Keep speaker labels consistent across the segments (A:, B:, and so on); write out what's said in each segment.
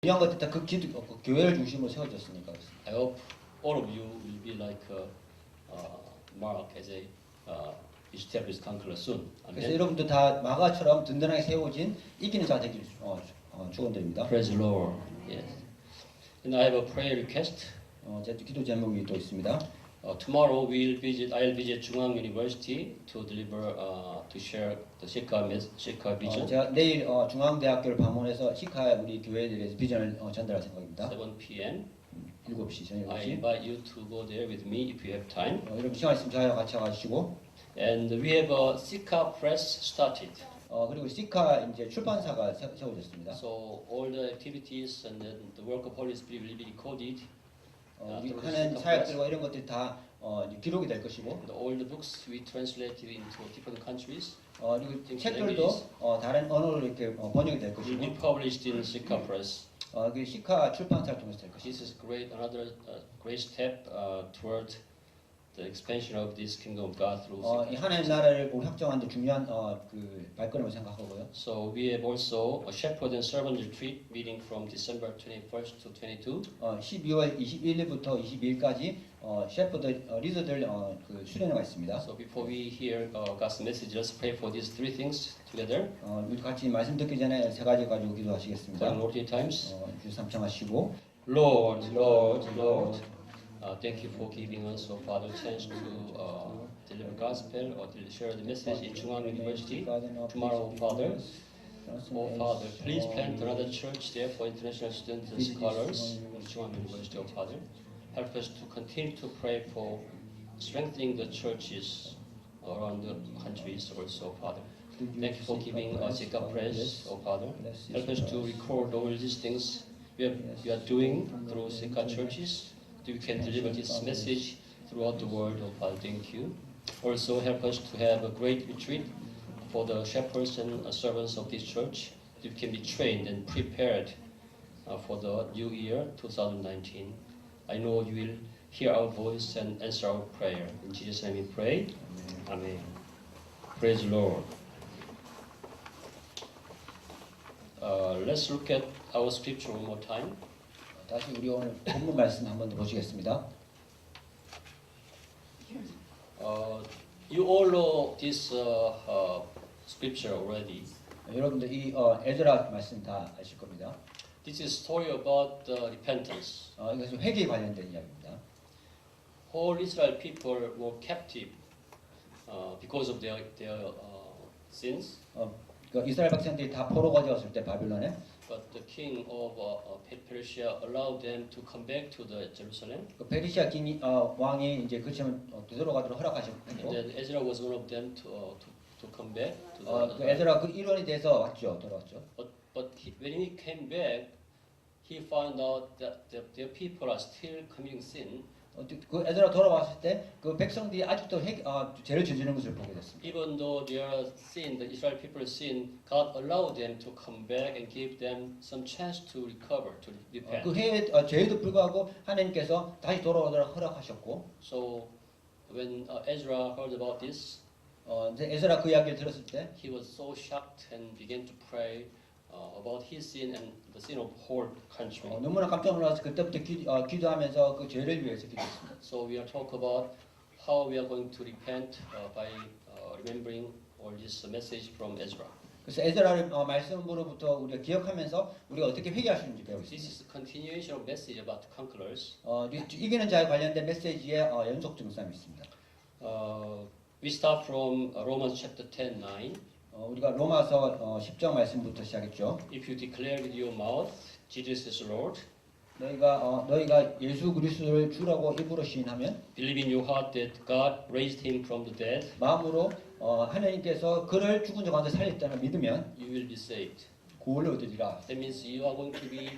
A: 중요한 것들 다그 그 교회를 중심으로 세워졌으니까.
B: I hope all of you will be like Mark as a established conqueror soon.
A: 그래서
B: Amen.
A: 여러분도 다 마가처럼 든든하게 세워진 이기는 자가 되길 축원드립니다.
B: Praise the Lord. Yes. And I have a prayer request.
A: 제 기도 제목이 또 있습니다.
B: Tomorrow I'll visit Jungang University to deliver to share the Shikha vision.
A: 제가 내일 중앙대학교를 방문해서 시카 우리 교회에 대해서 비전을 전달할 생각입니다.
B: 7 p.m.
A: 7시 저녁
B: I
A: 7시.
B: invite you to go there with me if you have time.
A: 여러분 시간 있으면 저와 같이 가시고.
B: And we have a Shikha press started.
A: 그리고 시카 이제 출판사가 세워졌습니다.
B: So all the activities and the work of Holy Spirit will be recorded.
A: 우리 하는 사역들과 이런 것들이 다 기록이 될 것이고.
B: All the books we translated into different countries.
A: 그리고 책들도 다른 언어로 이렇게 번역이 될
B: Will
A: 것이고.
B: be published in Shikha press.
A: 그 시카 출판사를 통해서 될 것입니다.
B: This is another great step toward the expansion of this kingdom of God through
A: 이
B: Shikha.
A: 하나님 나라를 확정하는 데 중요한 그 발걸음을 생각하고요.
B: So we have also a shepherd and servant retreat meeting from December 21st to 22.
A: 12월 21일부터 22일까지 셰프들 리더들 그 수련회가 있습니다.
B: So before we hear God's message, let's pray for these three things together.
A: 우리 같이 말씀 듣기 전에 세 가지 가지고
B: For
A: 기도하시겠습니다.
B: Lord times.
A: 주 삼창하시고.
B: Lord, Lord, Lord. Thank you for giving us, oh Father, chance to deliver gospel or to share the message in Jungang University tomorrow, Father. Oh Father, please plant another church there for international students and scholars in Jungang University, oh Father. Help us to continue to pray for strengthening the churches around the countries also, Father. Thank you for giving us a press, oh Father. Help us to record all these things we are doing through Sika churches. We can deliver this message throughout the world, oh Father. Thank you. Also help us to have a great retreat for the shepherds and servants of this church. We can be trained and prepared for the new year 2019. I know you will hear our voice and answer our prayer. In Jesus' name we pray. Amen. Praise the Lord. Let's look at our scripture one more time.
A: 다시 우리 오늘 본문 말씀 한번 더 보시겠습니다.
B: You all know this scripture already.
A: 여러분들 이 에즈라 말씀 다 아실 겁니다.
B: This is story about repentance.
A: 이것은 회개에 관련된 이야기입니다.
B: Whole Israel people were captive because of their sins.
A: 그 이스라엘 백성들이 다 포로가 되었을 때 바빌론에.
B: But the king of Persia allowed them to come back to the Jerusalem.
A: 그 페르시아 왕이 이제 그처럼 되돌아가도록 허락하셨고.
B: And then Ezra was one of them to come back.
A: 그 에즈라 그 일원이 돼서 왔죠, 돌아왔죠.
B: But when he came back, he found out that their people are still committing sin.
A: 그 에즈라 돌아왔을 때 그 백성들이 아직도 죄를 저지르는 것을 보게 됐습니다.
B: Even though their sin, the Israel people's sin, God allowed them to come back and give them some chance to recover, to repent.
A: 그 해에 죄에도 불구하고 하나님께서 다시 돌아오도록 허락하셨고.
B: So when Ezra heard about this,
A: 이제 에즈라 그 이야기를 들었을 때,
B: he was so shocked and began to pray about his sin and the sin of whole country.
A: 너무나 깜짝 놀라서 그때부터 기도하면서 그 죄를 위해서 기도했습니다.
B: So we are talk about how we are going to repent by remembering all this message from Ezra.
A: 그래서 에즈라의 말씀으로부터 우리가 기억하면서 우리가 어떻게 회개할 수 있는지 배우고
B: This
A: 있습니다.
B: is a continuation of message about conquerors.
A: 이기는 자에 관련된 메시지의 연속 증상이 있습니다.
B: We start from Romans chapter 10, 9.
A: 우리가 로마서 10장 말씀부터 시작했죠.
B: If you declare with your mouth Jesus is Lord,
A: 너희가 예수 그리스도를 주라고 입으로 시인하면,
B: believe in your heart that God raised him from the dead,
A: 마음으로 하나님께서 그를 죽은 자 가운데 살렸다는 믿으면
B: you will be saved.
A: 구원을 얻으리라.
B: That means you are going to be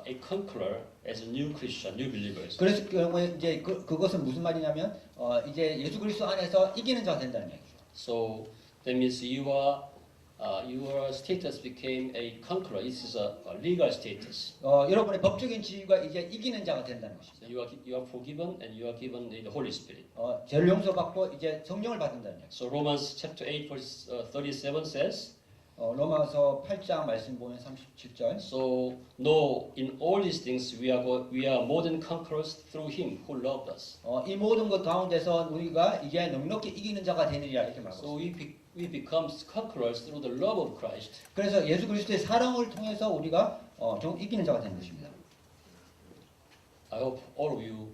B: a conqueror as a new Christian, new believers.
A: 그래서 경우에 이제 그것은 무슨 말이냐면 이제 예수 그리스도 안에서 이기는 자가 된다는 얘기죠.
B: So that means your status became a conqueror. This is a legal status.
A: 여러분의 법적인 지위가 이제 이기는 자가 된다는 것입니다.
B: So you are forgiven and you are given the Holy Spirit.
A: 죄를 용서받고 이제 성령을 받는다는 얘기죠.
B: So Romans chapter 8 verse 37 says,
A: 로마서 8장 말씀 보면 37절.
B: So no, in all these things we are more than conquerors through Him who loved us.
A: 이 모든 것 가운데서 우리가 이제 넉넉히 이기는 자가 되느니라 이렇게 말하고
B: So
A: 있습니다.
B: we become conquerors through the love of Christ.
A: 그래서 예수 그리스도의 사랑을 통해서 우리가 좀 이기는 자가 되는 것입니다.
B: I hope all of you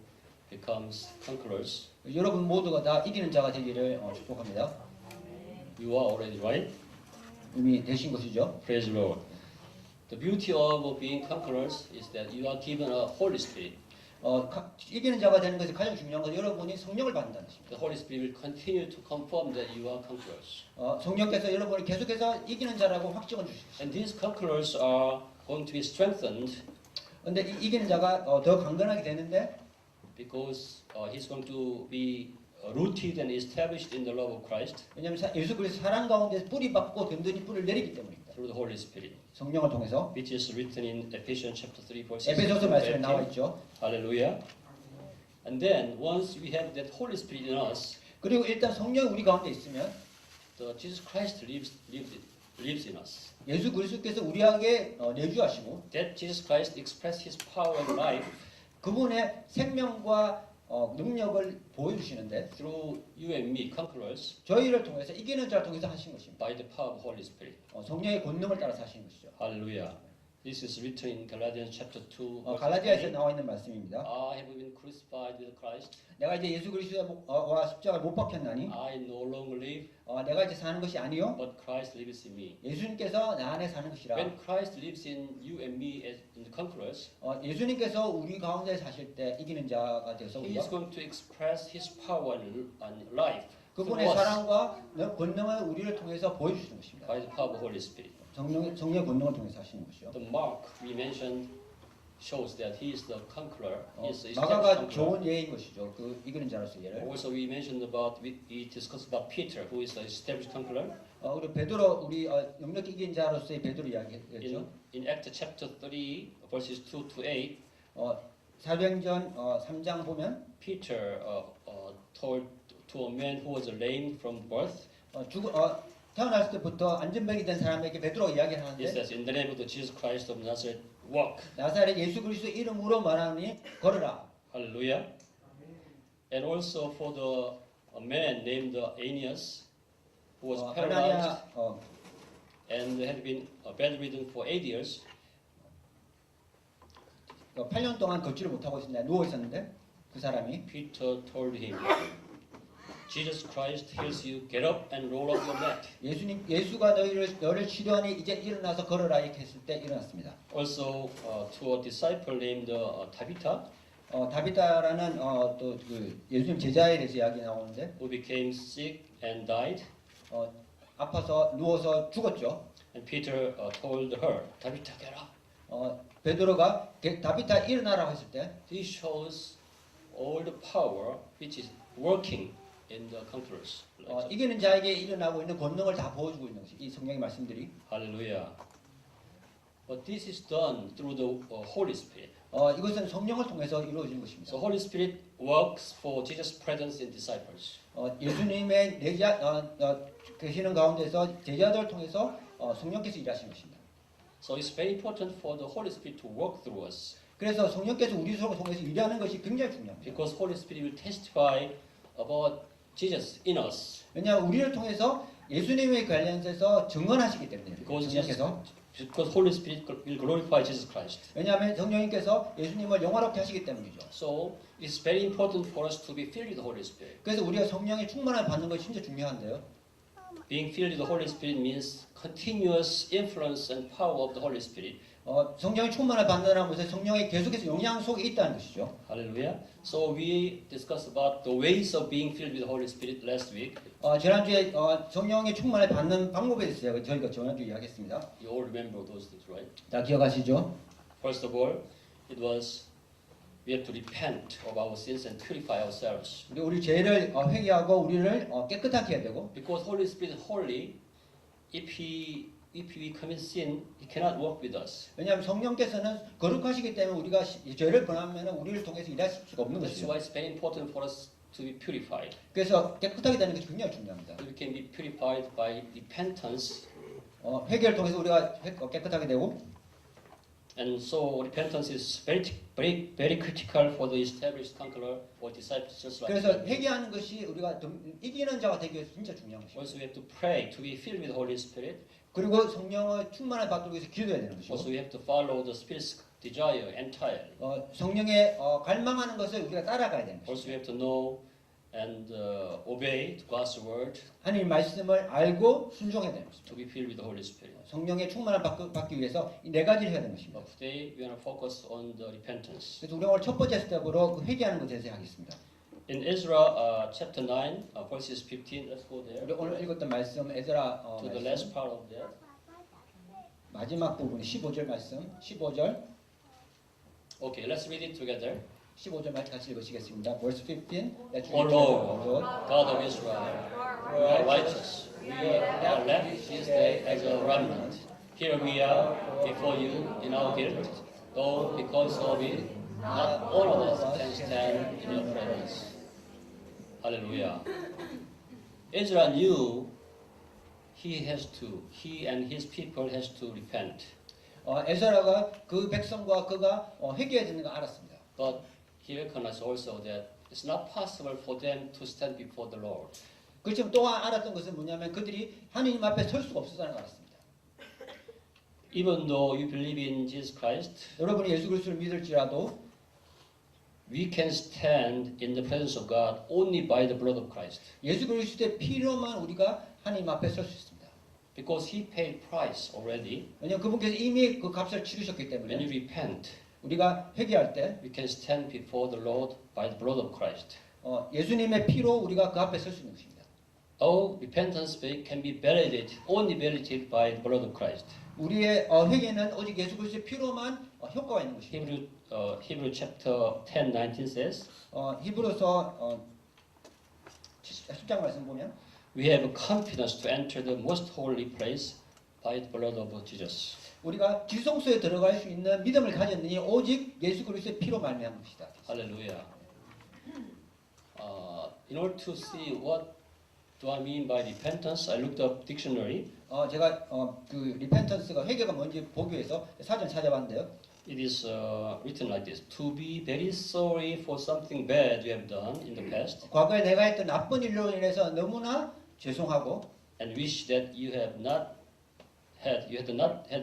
B: becomes conquerors.
A: 여러분 모두가 다 이기는 자가 되기를 축복합니다.
B: You are already right.
A: 이미 되신 것이죠.
B: Praise the Lord. The beauty of being conquerors is that you are given a Holy Spirit.
A: 이기는 자가 되는 것이 가장 중요한 것은 여러분이 성령을 받는다는 것입니다.
B: The Holy Spirit will continue to confirm that you are conquerors.
A: 성령께서 여러분을 계속해서 이기는 자라고 확증을 주십니다.
B: And these conquerors are going to be strengthened
A: 그런데 이기는 자가 더 강건하게 되는데
B: because he's going to be rooted and established in the love of Christ
A: 왜냐하면 예수 그리스도 사랑 가운데 뿌리 받고 든든히 뿌리를 내리기 때문입니다.
B: through the Holy Spirit,
A: 성령을 통해서
B: which is written in Ephesians chapter 3, verse 16
A: 에베소서
B: to
A: 말씀에
B: 18.
A: 나와 있죠.
B: Hallelujah. And then once we have that Holy Spirit in us,
A: 그리고 일단 성령이 우리 가운데 있으면
B: the Jesus Christ lives in us.
A: 예수 그리스도께서 우리에게 내주하시고
B: That Jesus Christ expressed His power and life
A: 그분의 생명과 능력을 보여주시는데
B: through you and me, conquerors,
A: 저희를 통해서 이기는 자를 통해서 하신 것입니다.
B: by the power of Holy Spirit.
A: 성령의 권능을 따라서 하신 것이죠.
B: Hallelujah. This is written in Galatians chapter 2, verse
A: 갈라디아에서
B: 8.
A: 나와 있는 말씀입니다.
B: I have been crucified with Christ.
A: 내가 이제 예수 그리스도와 십자가를 못 박혔나니
B: I no longer live,
A: 내가 이제 사는 것이 아니요
B: but Christ lives in me.
A: 예수님께서 나 안에 사는 것이라.
B: When Christ lives in you and me as in the conquerors,
A: 예수님께서 우리 가운데 사실 때 이기는 자가 되어서
B: He is
A: 우리가
B: going to express His power and life through
A: 그분의
B: us
A: 사랑과 권능을 우리를 통해서 보여주시는 것입니다.
B: by the power of Holy Spirit.
A: 성령의 권능을 통해서 하시는 것이요.
B: The mark we mentioned shows that He is the conqueror. He is the established
A: 마가가
B: conqueror.
A: 좋은 예인 것이죠. 그 이기는 자로서 예를.
B: Also, we mentioned about we discussed about Peter, who is the established conqueror.
A: 그리고 베드로 우리 넉넉히 이긴 자로서의 베드로 이야기했죠.
B: In Acts chapter 3, verses 2 to 8,
A: 사도행전 3장 보면
B: Peter told to a man who was lame from birth.
A: 태어났을 때부터 안전병이 된 사람에게 베드로가 이야기를
B: He
A: 하는데
B: says, "In the name of the Jesus Christ of Nazareth, walk."
A: 나사렛 예수 그리스도 이름으로 말하니 걸으라.
B: Hallelujah. And also for the a man named Aeneas, who was paralyzed
A: 아나니아
B: and had been bedridden for 8 years.
A: 8년 동안 걷지를 못하고 있었는데 누워 있었는데 그 사람이
B: Peter told him, Jesus Christ heals you. Get up and roll up your mat.
A: 예수가 너를 치료하니 이제 일어나서 걸어라 이렇게 했을 때 일어났습니다.
B: Also to a disciple named Tabitha,
A: 다비다라는 또 그 예수님 제자에 대해서 이야기 나오는데
B: who became sick and died.
A: 아파서 누워서 죽었죠.
B: And Peter told her, Tabitha, get up.
A: 베드로가 다비다 일어나라고 했을 때
B: This shows all the power which is working in the conquerors.
A: 이기는 자에게 일어나고 있는 권능을 다 보여주고 있는 것이 이 성경의 말씀들이.
B: Hallelujah. But this is done through the Holy Spirit.
A: 이것은 성령을 통해서 이루어지는 것입니다.
B: So Holy Spirit works for Jesus' presence in disciples.
A: 예수님의 계시는 가운데서 제자들을 통해서 성령께서 일하시는 것입니다.
B: So it's very important for the Holy Spirit to work through us.
A: 그래서 성령께서 우리 속을 통해서 일하는 것이 굉장히 중요합니다.
B: Because Holy Spirit will testify about Jesus in us.
A: 왜냐하면 우리를 통해서 예수님에 관련해서 증언하시기 때문에 성령께서.
B: Because Holy Spirit will glorify Jesus Christ.
A: 왜냐하면 성령님께서 예수님을 영화롭게 하시기 때문이죠.
B: So it's very important for us to be filled with the Holy Spirit.
A: 그래서 우리가 성령의 충만을 받는 것이 진짜 중요한데요.
B: Being filled with the Holy Spirit means continuous influence and power of the Holy Spirit.
A: 성령의 충만을 받는다는 것은 성령이 계속해서 영향 속에 있다는 것이죠.
B: Hallelujah. So we discussed about the ways of being filled with the Holy Spirit last week.
A: 지난주에 성령의 충만을 받는 방법에 대해서 저희가 지난주에 이야기했습니다.
B: You all remember those things, right?
A: 다 기억하시죠?
B: First of all, it was we have to repent of our sins and purify ourselves.
A: 우리 죄를 회개하고 우리를 깨끗하게 해야 되고.
B: Because Holy Spirit is holy, if we commit sin, He cannot work with us.
A: 왜냐하면 성령께서는 거룩하시기 때문에 우리가 죄를 범하면 우리를 통해서 일하실 수가 없는
B: That's
A: 것이죠.
B: why it's very important for us to be purified.
A: 그래서 깨끗하게 되는 것이 굉장히 중요합니다.
B: We can be purified by repentance
A: 회개를 통해서 우리가 깨끗하게 되고
B: And so repentance is very critical for the established conqueror or disciples just like
A: 그래서
B: me.
A: 회개하는 것이 우리가 이기는 자가 되기 위해서 진짜 중요한 것이죠.
B: Also we have to pray to be filled with Holy Spirit.
A: 그리고 성령의 충만을 받기 위해서 기도해야 되는
B: Also
A: 것이고
B: we have to follow the Spirit's desire entirely.
A: 성령의 갈망하는 것을 우리가 따라가야 되는 것이죠.
B: Also we have to know and obey God's word
A: 하나님 말씀을 알고 순종해야 되는 것입니다.
B: to be filled with the Holy Spirit.
A: 성령의 충만을 받기 위해서 이 네 가지를 해야 되는 것입니다.
B: But today we want to focus on the repentance.
A: 그래서 우리가 오늘 첫 번째 스텝으로 그 회개하는 것에 대해서 하겠습니다.
B: In Ezra chapter 9 verses 15, let's go there
A: 우리 오늘 읽었던 말씀 에스라
B: to the
A: 말씀,
B: last part of that.
A: 마지막 부분 15절 말씀 15절
B: Okay, let's read it together.
A: 15절 말씀 같이 읽으시겠습니다. Verse 15. Let's
B: O
A: read
B: Lord,
A: together.
B: God of Israel, you are righteous. We are left this day as a remnant. Here we are before you in our guilt, though because of it, not all of us can stand in your presence. Hallelujah. Ezra knew he and his people has to repent.
A: 에스라가 그 백성과 그가 회개해야 되는 걸 알았습니다.
B: But he recognized also that it's not possible for them to stand before the Lord.
A: 그렇지만 또한 알았던 것은 뭐냐면 그들이 하나님 앞에 설 수가 없었다는 걸 알았습니다.
B: Even though you believe in Jesus Christ,
A: 여러분이 예수 그리스도를 믿을지라도
B: we can stand in the presence of God only by the blood of Christ.
A: 예수 그리스도의 피로만 우리가 하나님 앞에 설 수 있습니다.
B: Because he paid price already.
A: 왜냐하면 그분께서 이미 그 값을 치르셨기
B: When you
A: 때문에
B: repent,
A: 우리가 회개할 때
B: we can stand before the Lord by the blood of Christ.
A: 예수님의 피로 우리가 그 앞에 설 수 있는 것입니다.
B: Our repentance can be validated, only validated by the blood of Christ.
A: 우리의 회개는 오직 예수 그리스도의 피로만 효과가 있는 것입니다.
B: Hebrew chapter 10, 19 says,
A: 히브리서 10장 말씀 보면
B: we have confidence to enter the most holy place by the blood of Jesus.
A: 우리가 지성소에 들어갈 수 있는 믿음을 가졌느니 오직 예수 그리스도의 피로 말미암은 것이다.
B: Hallelujah. In order to see what do I mean by repentance, I looked up dictionary.
A: 제가 그 리펜턴스가 회개가 뭔지 보기 위해서 사전 찾아봤는데요.
B: It is written like this: to be very sorry for something bad you have done in the past,
A: 과거에 내가 했던 나쁜 일로 인해서 너무나 죄송하고
B: and wish that you had not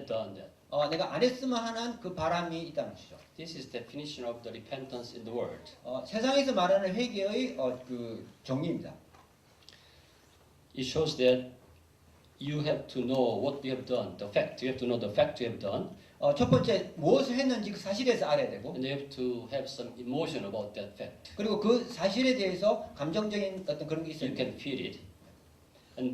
B: done that.
A: 내가 안 했으면 하는 그 바람이 있다는 것이죠.
B: This is definition of the repentance in the world.
A: 세상에서 말하는 회개의 그 정의입니다.
B: It shows that you have to know what you have done, the fact. You have to know the fact you have done,
A: 첫 번째 무엇을 했는지 그 사실에서 알아야 되고
B: and you have to have some emotion about that fact.
A: 그리고 그 사실에 대해서 감정적인 어떤 그런 게 있어야
B: You
A: 돼요.
B: can feel it,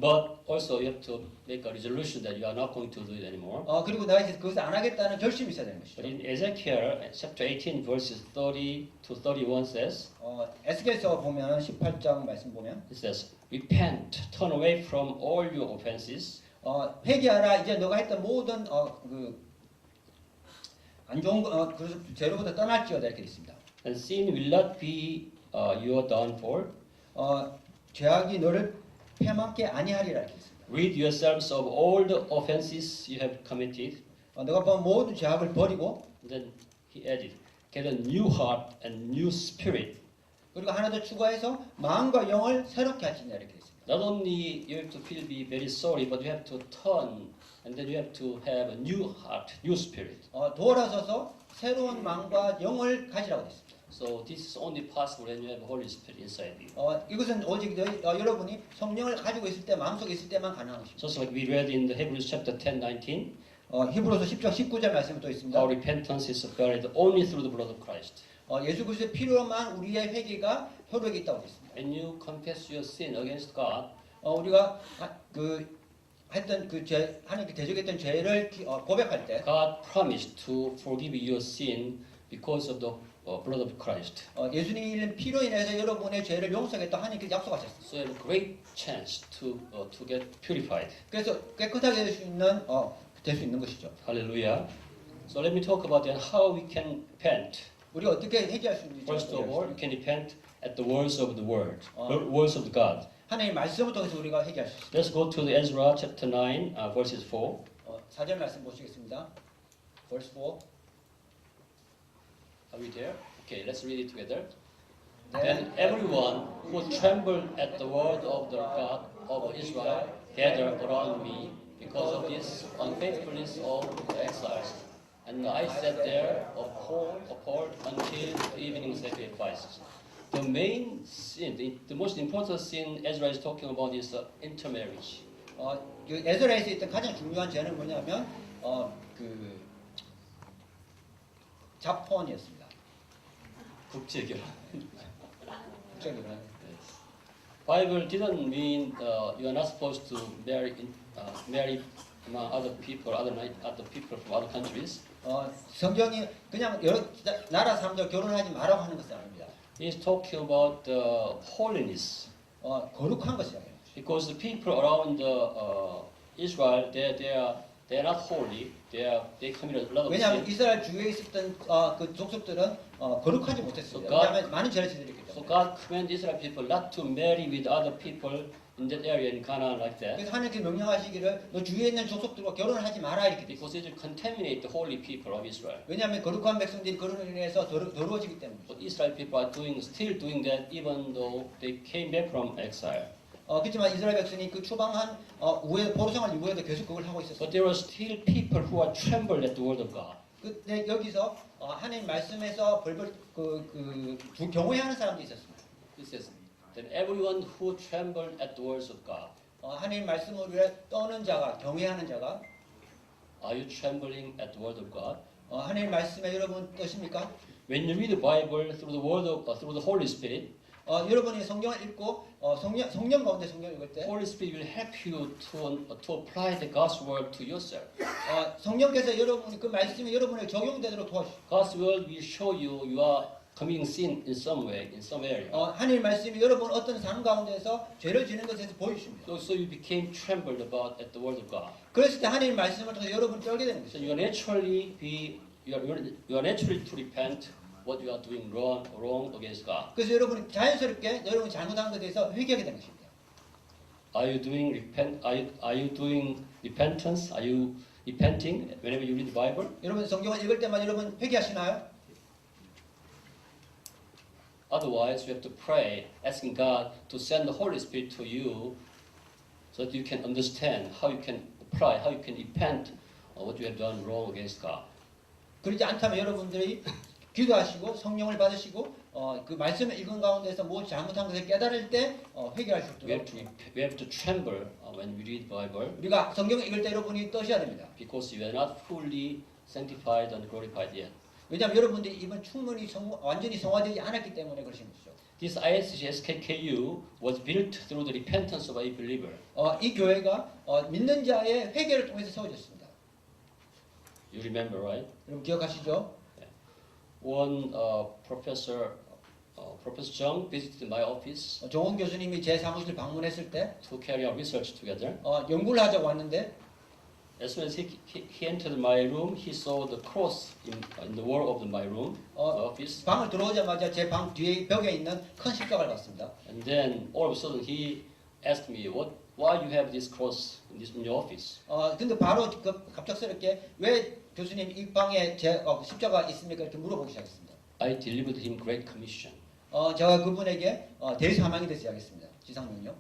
B: but also you have to make a resolution that you are not going to do it anymore.
A: 그리고 내가 이제 그것을 안 하겠다는 결심이 있어야 되는 것이죠.
B: But in Ezekiel chapter 18 verses 30 to 31 says,
A: 에스겔서 보면 18장 말씀 보면
B: it says, repent, turn away from all your offenses,
A: 회개하라. 이제 너가 했던 모든 안 좋은 그 죄로부터 떠날지어다 이렇게 있습니다.
B: and sin will not be your downfall.
A: 죄악이 너를 패망케 아니하리라 이렇게 있습니다.
B: Rid yourselves of all the offenses you have committed.
A: 너가 본 모든 죄악을 버리고
B: And then he added, get a new heart and new spirit.
A: 그리고 하나 더 추가해서 마음과 영을 새롭게 하시냐 이렇게 있습니다.
B: Not only you have to be very sorry, but you have to turn, and then you have to have a new heart, new spirit.
A: 돌아서서 새로운 마음과 영을 가지라고 했습니다.
B: So this is only possible when you have Holy Spirit inside you.
A: 이것은 오직 여러분이 성령을 가지고 있을 때 마음속에 있을 때만 가능한 것입니다.
B: Just like we read in the Hebrews chapter 10, 19,
A: 히브리서 10장 19절 말씀이 또 있습니다.
B: our repentance is valid only through the blood of Christ.
A: 예수 그리스도의 피로만 우리의 회개가 효력이 있다고 했습니다.
B: When you confess your sin against God,
A: 우리가 했던 그 죄, 하나님께 대적했던 죄를 고백할 때
B: God promised to forgive your sin because of the blood of Christ.
A: 예수님의 피로 인해서 여러분의 죄를 용서하겠다 하나님께 약속하셨습니다.
B: So you have a great chance to get purified.
A: 그래서 깨끗하게 될 수 있는 것이죠.
B: Hallelujah. So let me talk about then how we can repent.
A: 우리가 어떻게 해결할 수 있는지.
B: First of all, you can repent at the words of the word, words of God.
A: 하나님의 말씀을 통해서 우리가 해결할 수 있습니다.
B: Let's go to the Ezra chapter 9, verses 4.
A: 4절 말씀 보시겠습니다. Verse 4.
B: Are we there? Okay, let's read it together.
A: Then
B: Then everyone who trembled at the word of the God of Israel gathered around me because of this unfaithfulness of the exiles. And I sat there appalled until the evening sacrifices. The main sin, the most important sin Ezra is talking about is intermarriage.
A: 그 에스라에서 있던 가장 중요한 죄는 뭐냐면 그 자폰이었습니다.
B: 국제결혼.
A: 국제결혼.
B: Bible didn't mean you are not supposed to marry among other people from other countries.
A: 성경이 그냥 여러 나라 사람들 결혼하지 말라고 하는 것은 아닙니다.
B: He's talking about holiness.
A: 거룩한 것이에요.
B: Because the people around Israel, they are not holy. They committed a lot of
A: 왜냐하면
B: sin.
A: 이스라엘 주위에 있었던 그 족속들은 거룩하지 못했습니다.
B: So God-
A: 왜냐하면 많은 죄를 저질렀기
B: So
A: 때문에.
B: God commanded Israel people not to marry with other people in that area in Canaan like that.
A: 그래서 하나님께 명령하시기를 너 주위에 있는 족속들과 결혼을 하지 마라 이렇게 돼 있어요.
B: Because it will contaminate the holy people of Israel.
A: 왜냐하면 거룩한 백성들이 그로 인해서 더러워지기 때문이죠.
B: But Israel people are still doing that even though they came back from exile.
A: 그렇지만 이스라엘 백성이 그 추방한 포로 생활 이후에도 계속 그걸 하고 있었어요.
B: But there are still people who are trembled at the word of God.
A: 근데 여기서 하나님 말씀에서 경외하는 사람도 있었습니다.
B: It says, then everyone who trembled at the words of God.
A: 하나님 말씀을 위해 떠는 자가 경외하는 자가
B: Are you trembling at the word of God?
A: 하나님 말씀에 여러분 떠십니까?
B: When you read the Bible through the word of through the Holy Spirit,
A: 여러분이 성경을 읽고 성령 가운데 성경 읽을 때
B: Holy Spirit will help you to apply the God's word to yourself.
A: 성령께서 여러분이 그 말씀이 여러분에게 적용되도록 도와주십니다.
B: God's word will show you you are committing sin in some way, in some area.
A: 하나님 말씀이 여러분 어떤 삶 가운데서 죄를 지는 것에 대해서 보여주십니다.
B: So you became trembled about at the word of God.
A: 그랬을 때 하나님 말씀을 통해서 여러분이 떨게 되는
B: So
A: 것이죠.
B: you are naturally to repent what you are doing wrong against God.
A: 그래서 여러분이 자연스럽게 여러분이 잘못한 것에 대해서 회개하게 되는 것입니다.
B: Are you doing repentance? Are you repenting whenever you read the Bible?
A: 여러분 성경을 읽을 때마다 여러분 회개하시나요?
B: Otherwise, you have to pray, asking God to send the Holy Spirit to you, so that you can understand how you can apply, how you can repent what you have done wrong against God.
A: 그렇지 않다면 여러분들이 기도하시고 성령을 받으시고 그 말씀을 읽은 가운데서 뭐 잘못한 것을 깨달을 때 회개할 수
B: We
A: 있도록
B: have to tremble when we read the Bible,
A: 우리가 성경을 읽을 때 여러분이 떠셔야 됩니다.
B: because you are not fully sanctified and glorified yet.
A: 왜냐하면 여러분들이 이번 충분히 완전히 성화되지 않았기 때문에 그러신 것이죠.
B: This ISG SKKU was built through the repentance of a believer.
A: 이 교회가 믿는 자의 회개를 통해서 세워졌습니다.
B: You remember, right?
A: 여러분 기억하시죠?
B: One Professor Jung visited my office
A: 정원 교수님이 제 사무실 방문했을 때
B: to carry out research together.
A: 연구를 하자고 왔는데
B: As soon as he entered my room, he saw the cross in the wall of my room, my office.
A: 방을 들어오자마자 제 방 뒤에 벽에 있는 큰 십자가를 봤습니다.
B: And then all of a sudden he asked me, why you have this cross in your office?
A: 근데 바로 갑작스럽게 왜 교수님 이 방에 제 십자가 있습니까? 이렇게 물어보기 시작했습니다.
B: I delivered him Great Commission.
A: 제가 그분에게 대사망이 되서 하겠습니다. 지상명령.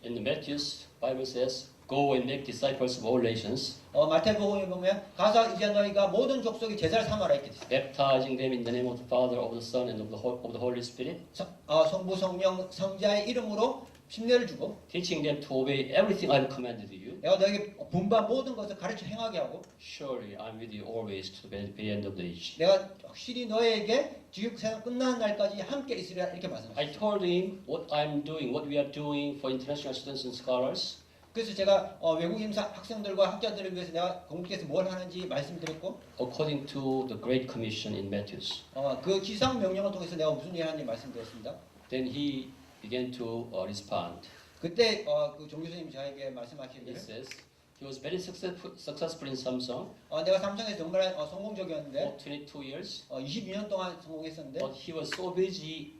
B: In the Matthew's Bible says, go and make disciples of all nations,
A: 마태복음에 보면 가서 이제 너희가 모든 족속의 제자를 삼아라 이렇게 되어
B: baptizing them in the name of the Father, of the Son, and of the Holy Spirit,
A: 성부 성령 성자의 이름으로 심례를 주고
B: teaching them to obey everything I've commanded you.
A: 내가 너에게 분반 모든 것을 가르쳐 행하게 하고
B: Surely I'm with you always to the very end of the age.
A: 내가 확실히 너에게 지육생활 끝나는 날까지 함께 있으리라 이렇게 말씀하셨습니다.
B: I told him what I'm doing, what we are doing for international students and scholars.
A: 그래서 제가 외국인 학생들과 학자들을 위해서 내가 공국에서 뭘 하는지 말씀드렸고
B: According to the Great Commission in Matthew.
A: 그 지상 명령을 통해서 내가 무슨 일을 하는지 말씀드렸습니다.
B: Then he began to respond.
A: 그때 그 정 교수님이 저에게
B: He
A: 말씀하시기를
B: says he was very successful in Samsung
A: 내가 삼성에서 정말 성공적이었는데
B: for 22 years,
A: 22년 동안 성공했었는데
B: but he was so busy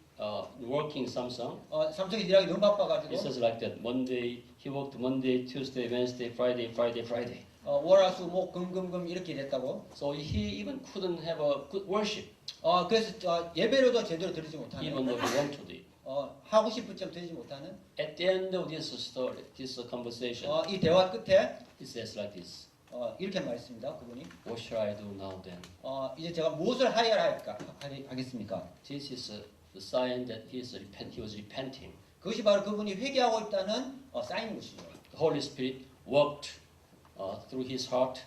B: working Samsung.
A: 삼성이 일하기 너무
B: It
A: 바빠가지고
B: says like that. Monday he worked Monday, Tuesday, Wednesday, Friday, Friday, Friday.
A: 월화수목 금금금 이렇게 됐다고.
B: So he even couldn't have a good worship,
A: 그래서 예배로도 제대로 드리지
B: even
A: 못하는.
B: though he wanted to.
A: 하고 싶을 점 드리지 못하는.
B: At the end of this story, this conversation,
A: 이 대화 끝에
B: he says like this:
A: 이렇게 말했습니다. 그분이
B: What shall I do now then?
A: 이제 제가 무엇을 하겠습니까?
B: This is the sign that he was repenting.
A: 그것이 바로 그분이 회개하고 있다는 사인인 것이죠.
B: The Holy Spirit worked through his heart.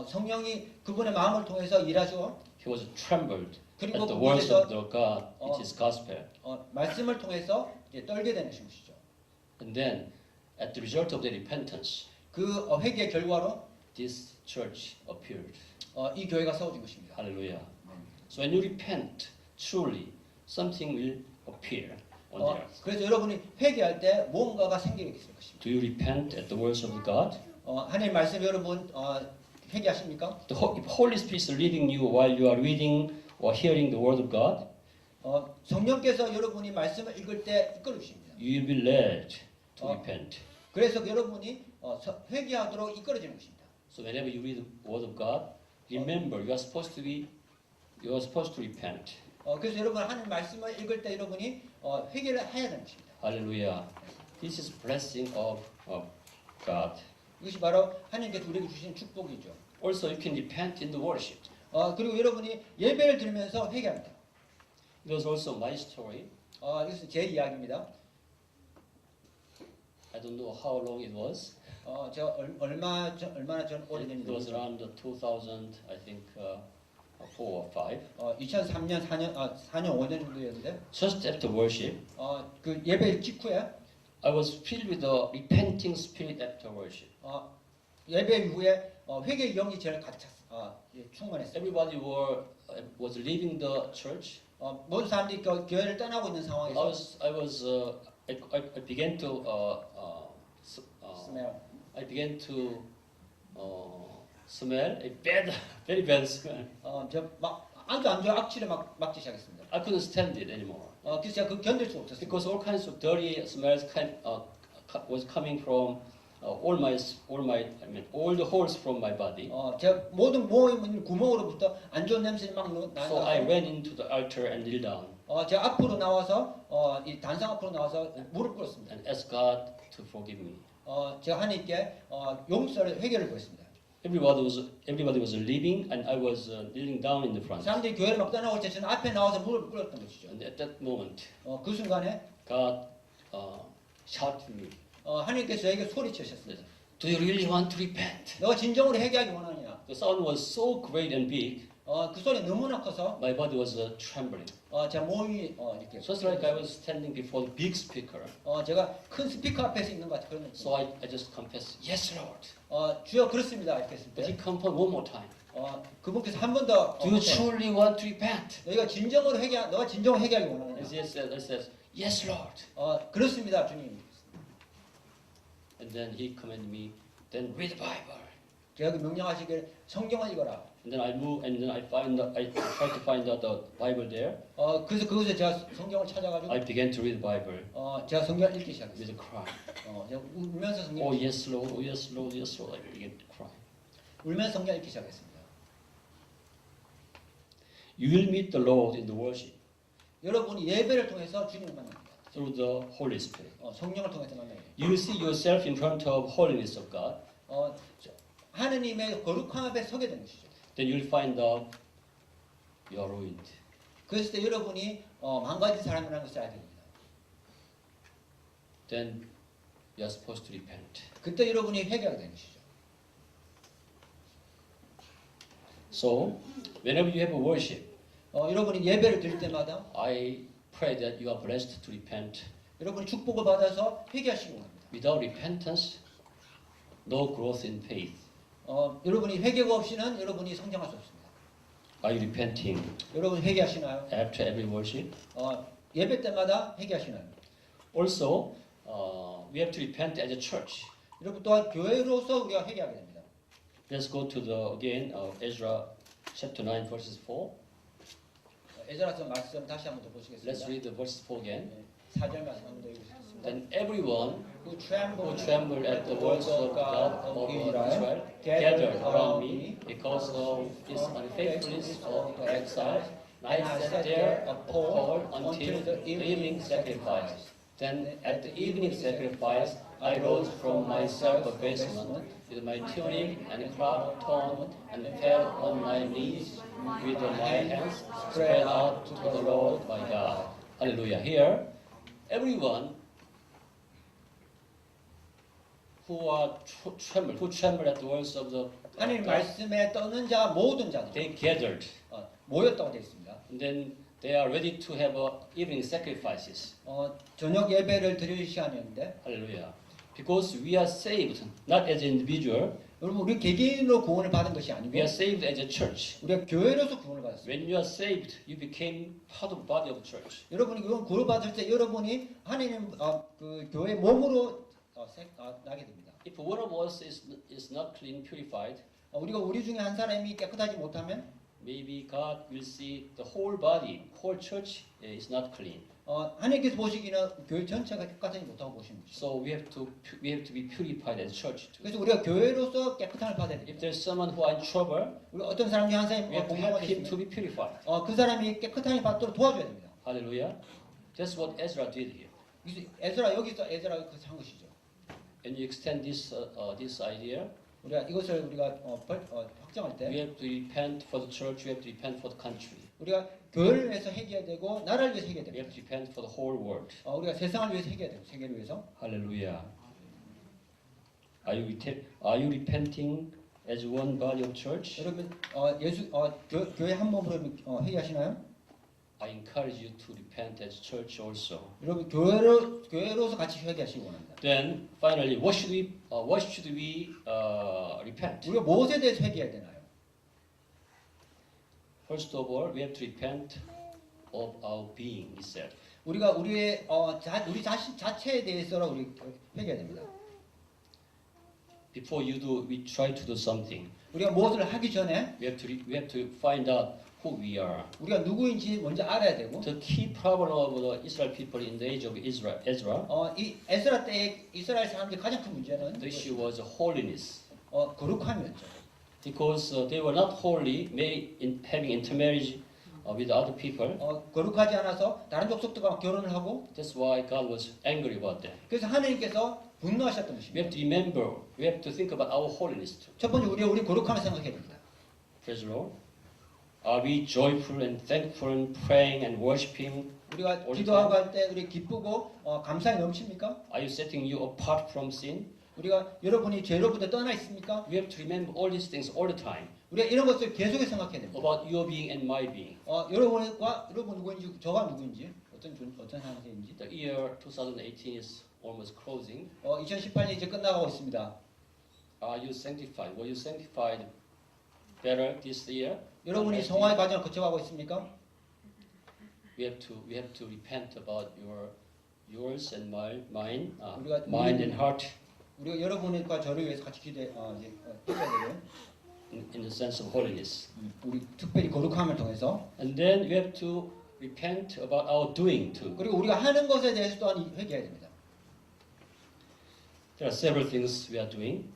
A: 성령이 그분의 마음을 통해서 일하죠.
B: He was trembled
A: 그리고
B: at the words
A: 그곳에서
B: of the God, which is gospel.
A: 말씀을 통해서 이제 떨게 되는 것이죠.
B: And then, at the result of the repentance,
A: 그 회개의 결과로
B: this church appeared.
A: 이 교회가 세워진 것입니다.
B: Hallelujah. So when you repent, truly, something will appear on the earth.
A: 그래서 여러분이 회개할 때 무언가가 생기게 될 것입니다.
B: Do you repent at the words of God?
A: 하나님 말씀 여러분 회개하십니까?
B: If Holy Spirit is leading you while you are reading or hearing the word of God,
A: 성령께서 여러분이 말씀을 읽을 때 이끌어 주십니다.
B: you will be led to repent.
A: 그래서 여러분이 회개하도록 이끌어지는 것입니다.
B: So whenever you read the word of God, remember you are supposed to repent.
A: 그래서 여러분 하나님 말씀을 읽을 때 여러분이 회개를 해야 되는 것입니다.
B: Hallelujah. This is blessing of God.
A: 이것이 바로 하나님께서 우리에게 주신 축복이죠.
B: Also, you can repent in the worship.
A: 그리고 여러분이 예배를 드리면서 회개합니다.
B: It was also my story.
A: 이것은 제 이야기입니다.
B: I don't know how long it was.
A: 제가 얼마나 전 오래된
B: It was
A: 일이죠.
B: around 2000, I think, 4 or 5.
A: 2003년 4년 5년 정도였는데
B: Just after worship,
A: 그 예배 직후에
B: I was filled with the repenting spirit after worship.
A: 예배 이후에 회개 영이 제일 가득 충만했어요.
B: Everybody was leaving the church.
A: 모든 사람들이 그 교회를 떠나고 있는 상황에서
B: I began to
A: smell.
B: I began to smell a bad, very bad smell.
A: 저막 아무도 안 좋아 악취를 막 맡기 시작했습니다.
B: I couldn't stand it anymore
A: 그래서 제가 그 견딜 수 없었어요.
B: because all kinds of dirty smells was coming from all the holes from my body.
A: 제가 모든 모임 구멍으로부터 안 좋은 냄새를 막
B: So I
A: 나서
B: went into the altar and knelt down
A: 제가 앞으로 나와서 이 단상 앞으로 나와서 무릎 꿇었습니다.
B: and asked God to forgive me.
A: 제가 하나님께 용서를 회개를 구했습니다.
B: Everybody was leaving and I was kneeling down in the front.
A: 사람들이 교회를 막 떠나올 때 저는 앞에 나와서 무릎을 꿇었던 것이죠.
B: And at that moment,
A: 그 순간에
B: God shouted me,
A: 하나님께서 저에게 소리치셨습니다.
B: "Do you really want to repent?"
A: 너가 진정으로 회개하기 원하느냐?
B: The sound was so great and big,
A: 그 소리 너무나 커서
B: my body was trembling.
A: 제 몸이 이렇게
B: Just like I was standing before the big speaker.
A: 제가 큰 스피커 앞에서 있는 것 같은 그런 느낌.
B: So I just confessed, "Yes, Lord."
A: 주여 그렇습니다 이렇게 했을
B: But he
A: 때
B: confirmed one more time.
A: 그분께서 한 번 더
B: Do you truly want to repent?
A: 너가 진정으로 회개하기 원하느냐?
B: I said, "Yes, Lord."
A: 그렇습니다 주님.
B: And then he commanded me, "Then read the Bible."
A: 제가 그 명령하시길 성경을 읽어라.
B: And then I moved, and then I tried to find out the Bible there.
A: 그래서 그것에 제가 성경을 찾아가지고
B: I began to read the Bible
A: 제가 성경을 읽기
B: with
A: 시작했어요.
B: a cry.
A: 제가 울면서 성경
B: Oh yes, Lord. Oh yes, Lord. Yes, Lord. I began to cry.
A: 울면서 성경 읽기 시작했습니다.
B: You will meet the Lord in the worship
A: 여러분이 예배를 통해서 주님을 만납니다.
B: through the Holy Spirit.
A: 성령을 통해서 만나요.
B: You will see yourself in front of holiness of God.
A: 하느님의 거룩함 앞에 서게 되는 것이죠.
B: Then you will find out you are ruined.
A: 그랬을 때 여러분이 망가진 사람이라는 것을 알게 됩니다.
B: Then you are supposed to repent.
A: 그때 여러분이 회개하게 되는 것이죠.
B: So whenever you have a worship,
A: 여러분이 예배를 드릴 때마다
B: I pray that you are blessed to repent.
A: 여러분이 축복을 받아서 회개하시기 원합니다.
B: Without repentance, no growth in faith.
A: 여러분이 회개가 없이는 여러분이 성장할 수 없습니다.
B: Are you repenting
A: 여러분 회개하시나요?
B: after every worship?
A: 예배 때마다 회개하시나요?
B: Also, we have to repent as a church.
A: 여러분 또한 교회로서 우리가 회개하게 됩니다.
B: Let's go to Ezra chapter 9 verses 4.
A: 에스라서 말씀 다시 한번 더 보시겠습니다.
B: Let's read the verse 4 again.
A: 4절 말씀 한번 더 읽겠습니다.
B: Then everyone
A: who
B: who trembled at the words of God of Israel gathered around me because of this unfaithfulness of the exiles. I sat there appalled until the evening sacrifice. Then at the evening sacrifice, I rose from my self-abasement with my tunic and cloth torn and fell on my knees with my hands spread out to the Lord my God. Hallelujah. Here, everyone who trembled at the words of the
A: 하나님
B: God,
A: 말씀에 떠는 자 모든 자들
B: they gathered.
A: 모였다고 되어 있습니다.
B: And then they are ready to have evening sacrifices.
A: 저녁 예배를 드릴 시간이었는데
B: Hallelujah. Because we are saved not as an individual,
A: 여러분 우리 개개인으로 구원을 받은 것이
B: we
A: 아니고
B: are saved as a church.
A: 우리가 교회로서 구원을 받았습니다.
B: When you are saved, you became part of the body of the church.
A: 여러분이 이건 구원을 받을 때 여러분이 하나님 그 교회 몸으로 나게 됩니다.
B: If one of us is not clean, purified,
A: 우리가 우리 중에 한 사람이 깨끗하지 못하면
B: maybe God will see the whole body, whole church is not clean.
A: 하나님께서 보시기는 교회 전체가 깨끗하지 못하고 보시는 거죠.
B: So we have to be purified as church too.
A: 그래서 우리가 교회로서 깨끗함을 받아야
B: If
A: 됩니다.
B: there's someone who are in trouble,
A: 우리 어떤 사람 중에 한
B: we
A: 사람이
B: have to help
A: 공경하고
B: him
A: 있으면
B: to be purified.
A: 그 사람이 깨끗함을 받도록 도와줘야 됩니다.
B: Hallelujah. That's what Ezra did here.
A: 그래서 여기서 에스라가 그렇게 한 것이죠.
B: And you extend this idea.
A: 우리가 이것을 확정할
B: We
A: 때
B: have to repent for the church. We have to repent for the country.
A: 우리가 교회를 위해서 회개해야 되고 나라를 위해서 회개해야
B: We have
A: 됩니다.
B: to repent for the whole world.
A: 우리가 세상을 위해서 회개해야 되고 세계를 위해서.
B: Hallelujah. Are you repenting as one body of church?
A: 여러분 교회 한 몸으로 회개하시나요?
B: I encourage you to repent as church also.
A: 여러분 교회로서 같이 회개하시기 원합니다.
B: Then finally, what should we repent?
A: 우리가 무엇에 대해서 회개해야 되나요?
B: First of all, we have to repent of our being itself.
A: 우리가 우리 자신 자체에 대해서 우리 회개해야 됩니다.
B: Before we try to do something,
A: 우리가 무엇을 하기 전에
B: we have to find out who we are.
A: 우리가 누구인지 먼저 알아야 되고.
B: The key problem of the Israel people in the age of Ezra,
A: 이 에스라 때의 이스라엘 사람들의 가장 큰 문제는
B: the issue was holiness,
A: 거룩함이었죠.
B: because they were not holy, having intermarriage with other people.
A: 거룩하지 않아서 다른 족속들과 결혼을 하고.
B: That's why God was angry about that.
A: 그래서 하나님께서 분노하셨던
B: We have
A: 것입니다.
B: to remember, we have to think about our holiness too.
A: 첫 번째 우리 거룩함을 생각해야 됩니다.
B: Praise the Lord. Are we joyful and thankful and praying and worshiping?
A: 우리가
B: all the
A: 기도하고
B: time?
A: 할 때 우리 기쁘고 감사에 넘칩니까?
B: Are you setting you apart from sin?
A: 우리가 여러분이 죄로부터 떠나 있습니까?
B: We have to remember all these things all the time
A: 우리가 이런 것을 계속해서 생각해야 됩니다.
B: about your being and my being.
A: 여러분 누구인지 저가 누구인지 어떤 상태인지.
B: The year 2018 is almost closing.
A: 2018년이 이제 끝나가고 있습니다.
B: Are you sanctified? Were you sanctified better this year?
A: 여러분이 성화의 과정을 거쳐가고 있습니까?
B: We have to repent about yours and mine,
A: 우리가
B: mind and heart
A: 우리가 여러분과 저를 위해서 같이 기도해야 되고요.
B: in the sense of holiness.
A: 우리 특별히 거룩함을 통해서.
B: And then we have to repent about our doing too.
A: 그리고 우리가 하는 것에 대해서 또한 회개해야 됩니다.
B: There are several things we are doing.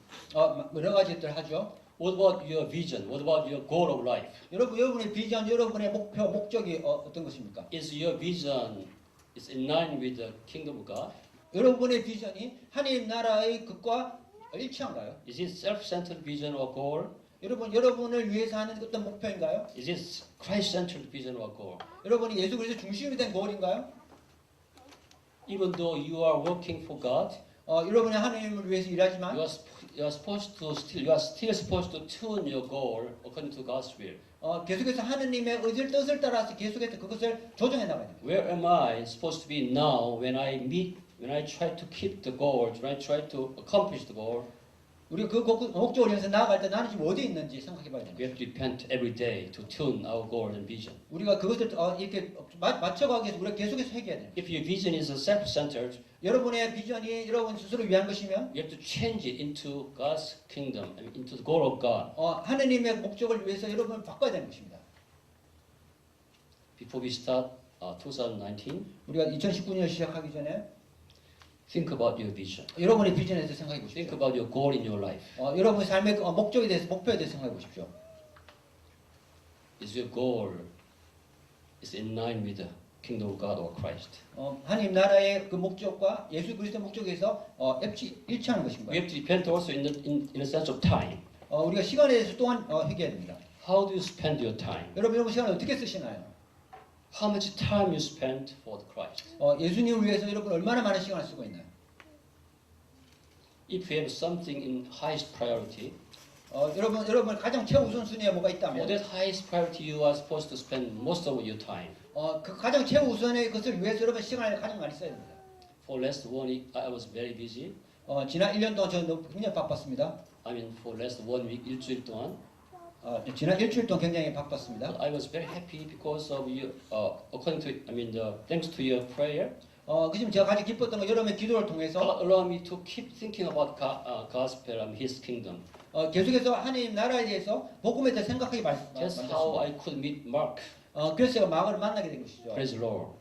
A: 여러 가지들 하죠.
B: What about your vision? What about your goal of life?
A: 여러분의 비전, 여러분의 목표, 목적이 어떤 것입니까?
B: Is your vision is in line with the kingdom of God?
A: 여러분의 비전이 하나님 나라의 것과 일치한가요?
B: Is it self-centered vision or goal?
A: 여러분을 위해서 하는 어떤 목표인가요?
B: Is it Christ-centered vision or goal?
A: 여러분이 예수 그리스도 중심이 된 고울인가요?
B: Even though you are working for God,
A: 여러분이 하나님을 위해서 일하지만
B: you are still supposed to tune your goal according to God's will.
A: 계속해서 하나님의 의지를 뜻을 따라서 계속해서 그것을 조정해 나가야 됩니다.
B: Where am I supposed to be now when I try to keep the goal, when I try to accomplish the goal?
A: 우리가 그 목적을 위해서 나아갈 때 나는 지금 어디에 있는지 생각해 봐야
B: We
A: 됩니다.
B: have to repent every day to tune our goal and vision.
A: 우리가 그것을 이렇게 맞춰가기 위해서 우리가 계속해서 회개해야 됩니다.
B: If your vision is self-centered,
A: 여러분의 비전이 여러분 스스로 위한 것이면
B: you have to change it into God's kingdom, into the goal of God.
A: 하나님의 목적을 위해서 여러분을 바꿔야 되는 것입니다.
B: before we start 2019,
A: 우리가 2019년 시작하기 전에
B: think about your vision.
A: 여러분의 비전에 대해서 생각해
B: Think
A: 보십시오.
B: about your goal in your life.
A: 여러분의 삶의 목적에 대해서 목표에 대해서 생각해 보십시오.
B: Is your goal is in line with the kingdom of God or Christ?
A: 하나님 나라의 그 목적과 예수 그리스도의 목적에서 일치하는
B: We
A: 것인가요?
B: have to repent also in a sense of time.
A: 우리가 시간에 대해서 또한 회개해야 됩니다.
B: How do you spend your time?
A: 여러분 시간을 어떻게 쓰시나요?
B: How much time you spend for the Christ?
A: 예수님을 위해서 여러분 얼마나 많은 시간을 쓰고 있나요?
B: If you have something in highest priority,
A: 여러분 가장 최우선순위에 뭐가
B: for
A: 있다면
B: that highest priority you are supposed to spend most of your time.
A: 그 가장 최우선의 것을 위해서 여러분 시간을 가장 많이 써야 됩니다.
B: For last 1 week I was very busy.
A: 지난 1년 동안 저는 굉장히 바빴습니다.
B: I mean for last 1 week 일주일 동안
A: 지난 일주일 동안 굉장히 바빴습니다.
B: I was very happy because of you. According to thanks to your prayer,
A: 그지금 제가 가장 기뻤던 건 여러분의 기도를 통해서
B: God allowed me to keep thinking about gospel and His kingdom.
A: 계속해서 하나님 나라에 대해서 복음에 대해 생각하기
B: That's how I could meet Mark.
A: 그래서 제가 마음을 만나게 된 것이죠.
B: Praise the Lord.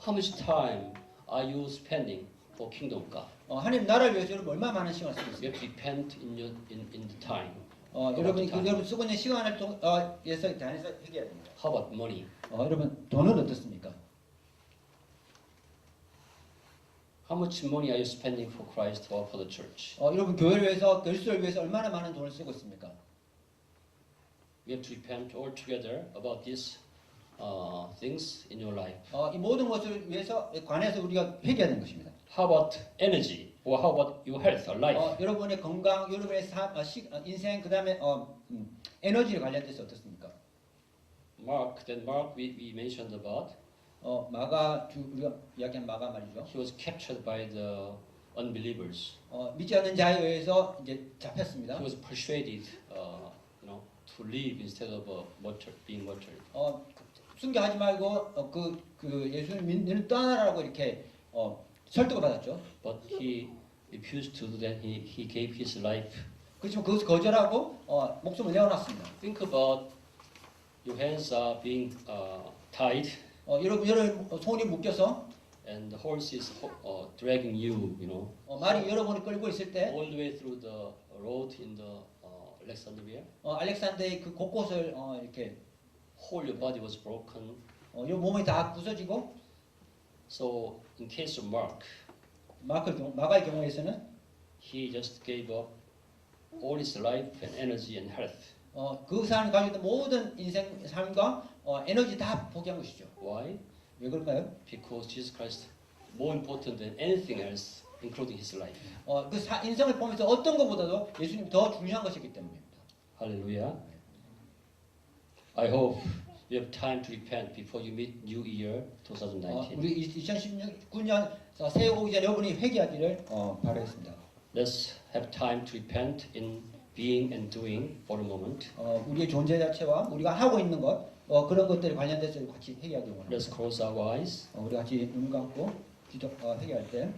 B: How much time are you spending for kingdom of God?
A: 하나님 나라를 위해서 여러분 얼마나 많은 시간을 쓰고
B: You
A: 있습니까?
B: have to repent in the time.
A: 여러분 쓰고 있는 시간을 통해서 대해서 해결해야 됩니다.
B: How about money?
A: 여러분 돈은 어떻습니까?
B: How much money are you spending for Christ or for the church?
A: 여러분 교회를 위해서 그리스도를 위해서 얼마나 많은 돈을 쓰고 있습니까?
B: We have to repent all together about these things in your life.
A: 이 모든 것을 위해서 관해서 우리가 회개해야 되는 것입니다.
B: How about energy? Or how about your health or life?
A: 여러분의 건강, 여러분의 인생, 그 다음에 에너지에 관련돼서 어떻습니까?
B: Mark, we mentioned about.
A: 마가 우리가 이야기한 마가 말이죠.
B: He was captured by the unbelievers.
A: 믿지 않는 자에 의해서 이제 잡혔습니다.
B: He was persuaded, to leave instead of being martyred.
A: 순교하지 말고 그 예수를 믿는 떠나라고 이렇게 설득을 받았죠.
B: But he refused to do that. He gave his life.
A: 그렇지만 그것을 거절하고 목숨을 내어놨습니다.
B: Think about your hands are being tied,
A: 여러분 손이 묶여서
B: and the horse is dragging you,
A: 말이 여러분이 끌고 있을 때
B: all the way through the road in the Alexandria.
A: 알렉산더의 그 곳곳을 이렇게
B: Whole your body was broken.
A: 이 몸이 다 부서지고
B: So in case of Mark,
A: 마가의 경우에서는
B: he just gave up all his life and energy and health.
A: 그 사람이 가지고 있는 모든 인생 삶과 에너지 다 포기한 것이죠.
B: Why?
A: 왜 그럴까요?
B: Because Jesus Christ more important than anything else, including his life.
A: 인생을 보면서 어떤 것보다도 예수님이 더 중요한 것이기 때문입니다.
B: Hallelujah. I hope you have time to repent before you meet New Year 2019.
A: 우리 2019년 새해 오기 전에 여러분이 회개하기를 바라겠습니다.
B: Let's have time to repent in being and doing for a moment.
A: 우리의 존재 자체와 우리가 하고 있는 것 그런 것들에 관련돼서 같이 회개하기 원합니다.
B: Let's close our eyes.
A: 우리 같이 눈 감고 회개할 때